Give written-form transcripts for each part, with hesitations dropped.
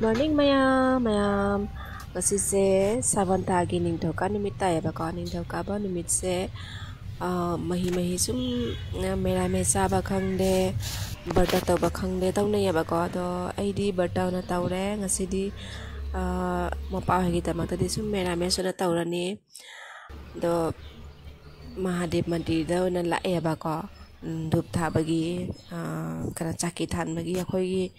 morning mayam masise sabanta gi ningthoka numit tayaba ko ningthoka ba numit se mahi sum mera me saba khangde barta to ba khangde tawne yaba ko do aidi barta na tawre ngasidi mapa hagi tamakta di sum mera me sona tawrani do Mahadev mandir da na la yaba ko dup tha bagi kana chaki than bagi akhoi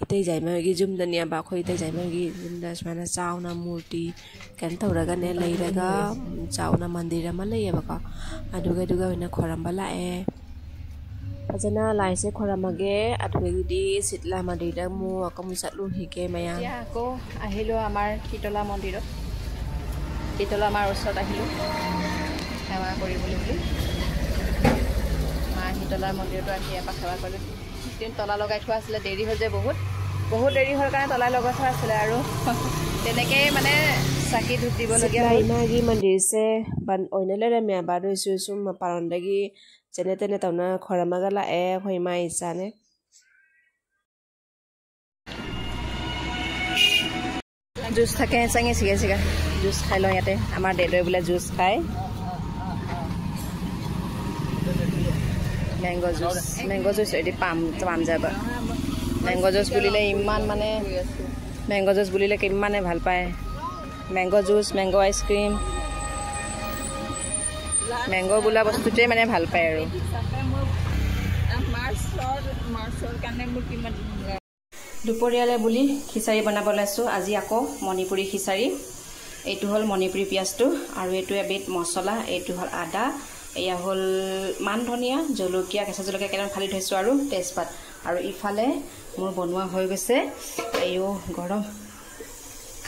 itei jai ma gi jum dania ba khoi itei jai ma gi jum da smana chauna murti kan tawraga ne leiraga chauna mandir ma leyaba ko aduga na khoramba la e ajana laise khoramage aduga di sitla mandir da mu akamu satlu hike maya ya ko ahilo amar Kitola mandirot Kitola amar osot ahilo সেৱা কৰিবলৈ বুলি মা Kitola মন্দিৰটো আহি এপাক সেৱা কৰিলোঁ দিন তলা লগাই থোৱা আছিলে দেৰি হৈ যায় বহুত দেৰি হোৱাৰ কাৰণে তলা লগাই থোৱা আছিলে আৰু তেনেকৈ মানে চাকি ধূপ দিবলগীয়া হয় ইমাগি মন্দিৰছে বান অইনলে মে বাদো সুম পাৰণ্ডগি যেনে তেনে তনা খৰামাগা লা এ হৈ মাই ইছানে জুচ থাকে চাঙে চিগা জুচ খাই লওঁ ইয়াতে আমাৰ দেদৈ বোলে জুচ খায় mango juice edi pam jaba mango juice bulile imman mane mango juice bulile ke immane bhal pae mango juice mango ice cream mango bula bostute mane bhal pae aru দুপৰীয়ালে বুলি খিচাৰি বনাবলৈ আছো আজি আকৌ মণিপুৰী খিচাৰি এইটো হল মণিপুৰী পিয়াজটো আৰু এইটো এবিধ মছলা এইটো হল আদা এয়া হল মান ধনিয়া জলকীয়া কেঁচা জলকীয়া কেইটামান ফালি থৈছো আৰু তেজপাত আৰু ইফালে মোৰ বনোৱা হৈ গৈছে এইও গৰম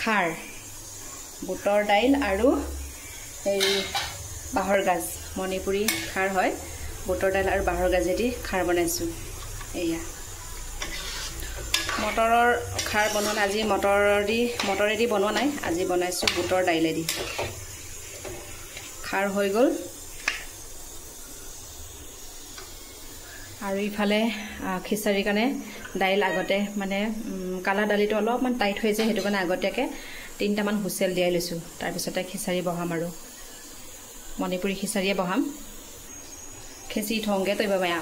খাৰ বুটৰ দাইল আৰু এই বাহৰ গাজ মণিপুৰী খাৰ হয় বুটৰ দাইল আৰু বাহৰ গাজেদি খাৰ বনাইছো এয়া মটৰৰ খাৰ বনোৱা আজি মটৰেদি বনোৱা নাই আজি বনাইছো বুটৰ দাইলেদি খাৰ হৈ গ'ল আৰু ইফালে খিচাৰি কাৰণে দাইল আগতে মানে কালা দালিটো অলপমান টাইট হৈ যায় হেতু কাৰণে আগতেকে 3টা মান হুছেল দিয়াই লৈছো তাৰ পিছতে খিচাৰি বহাম আৰু মণিপুৰী খিচাৰিয়ে বহাম খেচি থংগে তইবা মায়া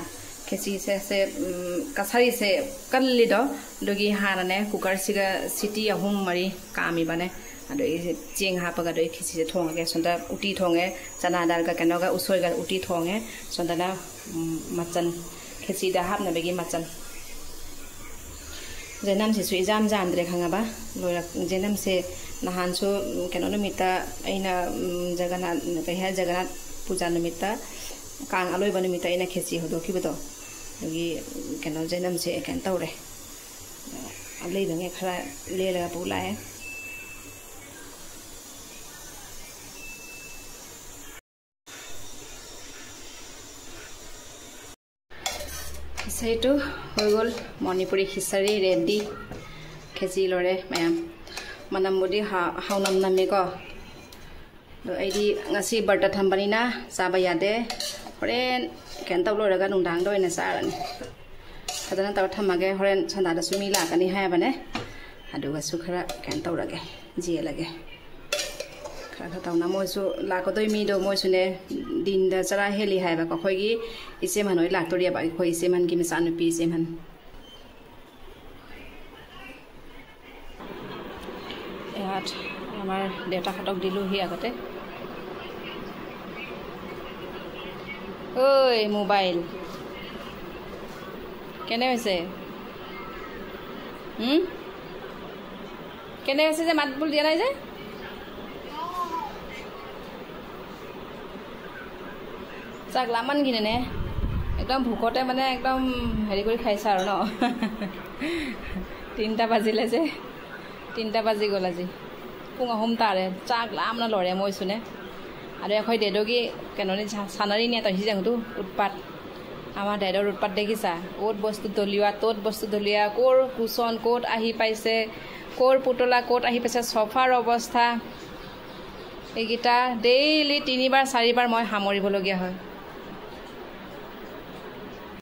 খেচি से कसारी से कल्ली दो दोगी हानाने कुकर सिगा सिटी अहुम मरी कामी बने अदो चेंग हापगा दो खिसी से थोंगे संदा उटी थोंगे चना दाल का कनोगा उसोगा उटी थोंगे संदा मचन खिसी दा हापना बेगी मचन जेनम से सुई जाम दरे खंगाबा लोरा जेनम से नहानसु केनो नमिता अइना जगन्नाथ पूजा नमिता कांग आलोय बनिमिता अइना खिसी होदो किबतो दोगी केनो जेनम से केन तौरे अलै दंगे खरा ले लगा पुलाए খিচাৰিটো হৈ গ'ল মণিপুৰী খিচাৰি ৰেডি খেচি লৰে মায়াম মানামুদি হাউনাম নামে ক আইদি ngasi barta thambani na saba yade horen ken taw loraga nungdang doi na sarani adana taw thamage horen sanda da sumi la kani ha bane aduga su khara ken taw rage ji lage khara taw na moi su la ko doi mi do moi su ne din da chara heli ha ba ko khoi gi ise manoi la toriya ba khoi ise man gi misan pi ise man এহাত আমাৰ দেউতা হাতক দিলো হি আগতে ঐ mobile কেনে হৈছে কেনে হৈছে যে মাত বুল দিয়া নাই যে চাগলামান কিনে নে একদম ভুকতে মানে একদম হেৰি কৰি খাইছা আৰু ন 3টা বাজিলে যে 3টা বাজি গ'ল আজি পুং আহম তাৰে চাগলাম না লৰে মই শুনে আৰু এখৈ দেদগি কেননি সানাৰি নিয়া তহি যাংটো উৎপাত আমাৰ দেদৰ উৎপাত দেখিছা ওত বস্তু দলিয়া তোত বস্তু দলিয়া কোৰ কুচন কোট আহি পাইছে কোৰ পুতলা কোট আহি পাইছে সফাৰ অৱস্থা এইগিটা ডেইলি 3 বাৰ 4 বাৰ মই হামৰিবলগীয়া হয়